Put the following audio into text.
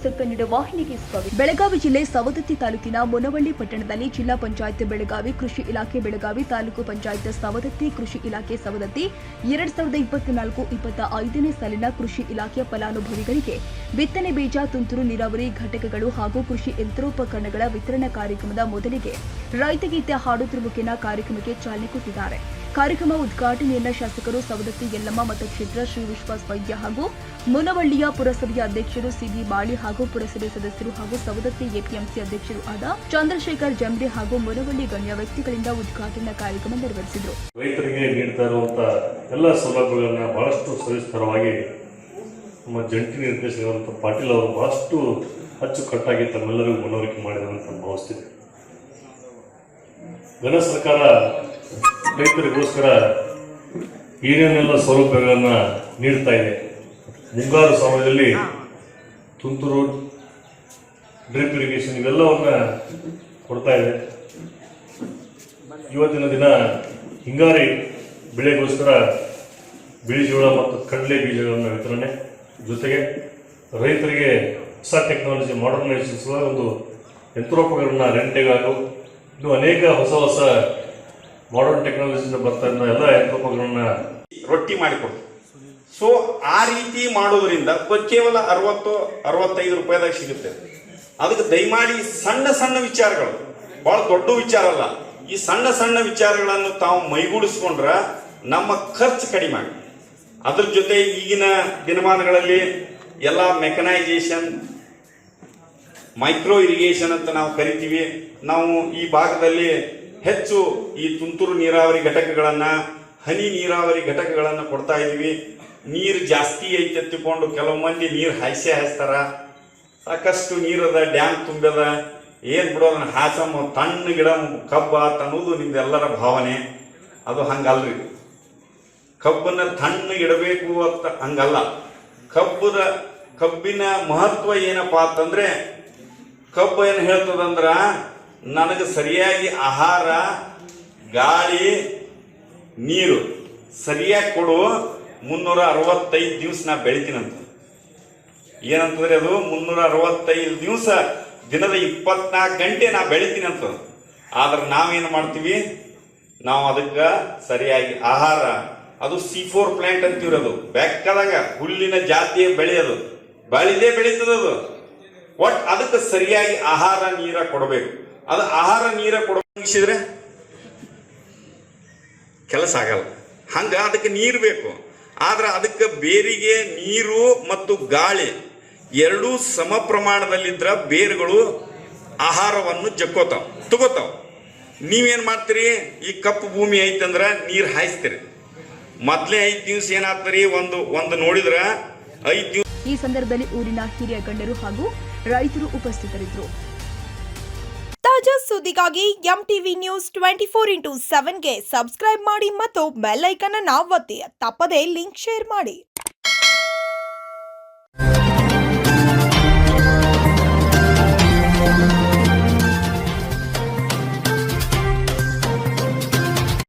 News Kannada ವಾಹಿನಿಗೆ ಸ್ವಾಗತ. ಬೆಳಗಾವಿ ಜಿಲ್ಲೆ ಸವದತ್ತಿ ತಾಲೂಕಿನ ಮುನವಳ್ಳಿ ಪಟ್ಟಣದಲ್ಲಿ ಜಿಲ್ಲಾ ಪಂಚಾಯತ್ ಬೆಳಗಾವಿ, ಕೃಷಿ ಇಲಾಖೆ ಬೆಳಗಾವಿ, ತಾಲೂಕು ಪಂಚಾಯತ್ ಸವದತ್ತಿ, ಕೃಷಿ ಇಲಾಖೆ ಸವದತ್ತಿ 2024-25ನೇ ಸಾಲಿನ ಕೃಷಿ ಇಲಾಖೆಯ ಫಲಾನುಭವಿಗಳಿಗೆ ಬಿತ್ತನೆ ಬೀಜ, ತುಂತುರು ನೀರಾವರಿ ಘಟಕಗಳು ಹಾಗೂ ಕೃಷಿ ಯಂತ್ರೋಪಕರಣಗಳ ವಿತರಣಾ ಕಾರ್ಯಕ್ರಮದ ಮೊದಲಿಗೆ ರೈತಗೀತೆ ಹಾಡುತ್ತಿರುವ ಮುಖೇನ ಕಾರ್ಯಕ್ರಮಕ್ಕೆ ಚಾಲನೆ ಕೊಟ್ಟಿದ್ದಾರೆ. ಕಾರ್ಯಕ್ರಮ ಉದ್ಘಾಟನೆಯನ್ನ ಶಾಸಕರು ಸವದತ್ತಿ ಯಲ್ಲಮ್ಮ ಮತಕ್ಷೇತ್ರ ಶ್ರೀ ವಿಶ್ವಾಸ್ ವೈದ್ಯ ಹಾಗೂ ಮುನವಳ್ಳಿಯ ಪುರಸಭೆಯ ಅಧ್ಯಕ್ಷರು ಸಿಬಿ ಬಾಳಿ ಹಾಗೂ ಪುರಸಭೆ ಸದಸ್ಯರು ಹಾಗೂ ಸವದತ್ತಿ ಎಪಿಎಂಸಿ ಅಧ್ಯಕ್ಷರು ಆದ ಚಂದ್ರಶೇಖರ್ ಜಂಬ್ರೆ ಹಾಗೂ ಮುನವಳ್ಳಿ ಗಣ್ಯ ವ್ಯಕ್ತಿಗಳಿಂದ ಉದ್ಘಾಟನಾ ಕಾರ್ಯಕ್ರಮ ನೆರವೇರಿಸಿದರು. ರೈತರಿಗೆ ನೀಡ್ತಾ ಇರುವಂತಹ ಎಲ್ಲ ಸೌಲಭ್ಯಗಳನ್ನ ಬಹಳಷ್ಟು ಸವಿಸ್ತರವಾಗಿ ನಮ್ಮ ಜಂಟಿ ನಿರ್ದೇಶಕರಾದಂಥ ಪಾಟೀಲ್ ಅವರು ಬಹಳಷ್ಟು ಅಚ್ಚುಕಟ್ಟಾಗಿ ತಮ್ಮೆಲ್ಲರಿಗೂ ಮನವರಿಕೆ ಮಾಡಿದರು ಅಂತ ಭಾವಿಸ್ತಿದೆ. ಘನ ಸರ್ಕಾರ ರೈತರಿಗೋಸ್ಕರ ಏನೇನೆಲ್ಲ ಸೌಲಭ್ಯಗಳನ್ನು ನೀಡ್ತಾ ಇದೆ. ಮುಂಗಾರು ಸಮಯದಲ್ಲಿ ತುಂತುರು, ಡ್ರಿಪ್ ಇರಿಗೇಷನ್ ಇವೆಲ್ಲವನ್ನ ಕೊಡ್ತಾ ಇದೆ. ಇವತ್ತಿನ ದಿನ ಹಿಂಗಾರಿ ಬೆಳೆಗೋಸ್ಕರ ಬಿಳಿ ಜೋಳ ಮತ್ತು ಕಡಲೆ ಬೀಜಗಳನ್ನು ವಿತರಣೆ, ಜೊತೆಗೆ ರೈತರಿಗೆ ಹೊಸ ಟೆಕ್ನಾಲಜಿ ಮಾಡರ್ನೈಸೇಷನ್ ಒಂದು ಯಂತ್ರೋಪಕರಣ ರೆಂಟೆಗಾಗು, ಇದು ಅನೇಕ ಹೊಸ ಮಾಡರ್ನ್ ಟೆಕ್ನಾಲಜಿಯಿಂದ ಬರ್ತಾ ಇದ್ದ ಎಲ್ಲ ಯಂತ್ರೋಪಕರಣ ರೊಟ್ಟಿ ಮಾಡಿಕೊಡ್ತೀವಿ. ಸೊ ಆ ರೀತಿ ಮಾಡೋದ್ರಿಂದ ಕೇವಲ 60-65 ರೂಪಾಯಿದಾಗ ಸಿಗುತ್ತೆ. ಅದಕ್ಕೆ ದಯಮಾಡಿ ಸಣ್ಣ ಸಣ್ಣ ವಿಚಾರಗಳು, ಬಹಳ ದೊಡ್ಡ ವಿಚಾರ ಅಲ್ಲ, ಈ ಸಣ್ಣ ಸಣ್ಣ ವಿಚಾರಗಳನ್ನು ತಾವು ಮೈಗೂಡಿಸ್ಕೊಂಡ್ರ ನಮ್ಮ ಖರ್ಚು ಕಡಿಮೆ ಆಗುತ್ತೆ. ಅದ್ರ ಜೊತೆ ಈಗಿನ ದಿನಮಾನಗಳಲ್ಲಿ ಎಲ್ಲ ಮೆಕನೈಸೇಷನ್, ಮೈಕ್ರೋ ಇರಿಗೇಷನ್ ಅಂತ ನಾವು ಕರಿತೀವಿ. ನಾವು ಈ ಭಾಗದಲ್ಲಿ ಹೆಚ್ಚು ಈ ತುಂತುರು ನೀರಾವರಿ ಘಟಕಗಳನ್ನ, ಹನಿ ನೀರಾವರಿ ಘಟಕಗಳನ್ನ ಕೊಡ್ತಾ ಇದೀವಿ. ನೀರು ಜಾಸ್ತಿ ಐತೆ ತಿಳ್ಕೊಂಡು ಕೆಲವು ಮಂದಿ ನೀರು ಹಾಯಿಸ್ತಾರ, ಸಾಕಷ್ಟು ನೀರದ ಡ್ಯಾಮ್ ತುಂಬ್ಯದ, ಏನ್ ಬಿಡೋದನ್ನ ಹಾಸಮ್ಮ ತಣ್ಣ ಗಿಡ ಕಬ್ಬ ಅನ್ನೋದು ನಿಮ್ದೆಲ್ಲರ ಭಾವನೆ. ಅದು ಹಂಗಲ್ರಿ, ಕಬ್ಬನ್ನ ತಣ್ಣಗಿಡಬೇಕು ಅಂತ ಹಂಗಲ್ಲ. ಕಬ್ಬಿನ ಮಹತ್ವ ಏನಪ್ಪಾ ಅಂತಂದ್ರೆ, ಕಬ್ಬು ಏನು ಹೇಳ್ತದಂದ್ರ ನನಗೆ ಸರಿಯಾಗಿ ಆಹಾರ, ಗಾಳಿ, ನೀರು ಸರಿಯಾಗಿ ಕೊಡು 365 ದಿವಸ ನಾ ಬೆಳಿತೀನಂತ. ಏನಂತಂದ್ರೆ ಅದು 365 ದಿವಸ ದಿನದ 24 ಗಂಟೆ ನಾ ಬೆಳಿತೀನಂತ. ಆದ್ರೆ ನಾವೇನು ಮಾಡ್ತೀವಿ, ನಾವು ಅದಕ್ಕೆ ಸರಿಯಾಗಿ ಆಹಾರ, ಅದು C4 ಪ್ಲಾಂಟ್ ಅಂತೀವ್ರಿ. ಅದು ಬೆಕ್ಕದಾಗ ಹುಲ್ಲಿನ ಜಾತಿಯ ಬೆಳೆಯೋದು, ಬೆಳೀತದದು. ಒಟ್ ಅದಕ್ಕೆ ಸರಿಯಾಗಿ ಆಹಾರ, ನೀರ ಕೊಡಬೇಕು. ಅದು ಆಹಾರ, ನೀರ ಕೊಡಿಸಿದ್ರೆ ಕೆಲಸ ಆಗಲ್ಲ. ಹಂಗ ಅದಕ್ಕೆ ನೀರು ಬೇಕು. ಆದ್ರೆ ಅದಕ್ಕೆ ಬೇರಿಗೆ ನೀರು ಮತ್ತು ಗಾಳಿ ಎರಡೂ ಸಮ ಪ್ರಮಾಣದಲ್ಲಿದ್ರ ಬೇರುಗಳು ಆಹಾರವನ್ನು ತಗೋತಾವ. ನೀವೇನ್ ಮಾಡ್ತೀರಿ, ಈ ಕಪ್ಪು ಭೂಮಿ ಐತಂದ್ರ ನೀರು ಹಾಯಿಸ್ತೀರಿ. ಮೊದ್ಲೇ 5 ದಿವಸ ಏನಾಗ್ತರಿ, ಒಂದು ನೋಡಿದ್ರ 5 ದಿವಸ. ಈ ಸಂದರ್ಭದಲ್ಲಿ ಊರಿನ ಹಿರಿಯ ಗಣ್ಯರು ಹಾಗೂ ರೈತರು ಉಪಸ್ಥಿತರಿದ್ದರು. ತಾಜಾ ಸುದ್ದಿಗಾಗಿ ಎಂಟಿವಿ ನ್ಯೂಸ್ 24x7ಗೆ ಸಬ್ಸ್ಕ್ರೈಬ್ ಮಾಡಿ ಮತ್ತು ಬೆಲ್ ಐಕಾನ್ ಅನ್ನು ಒತ್ತಿ. ತಪ್ಪದೇ ಲಿಂಕ್ ಶೇರ್ ಮಾಡಿ.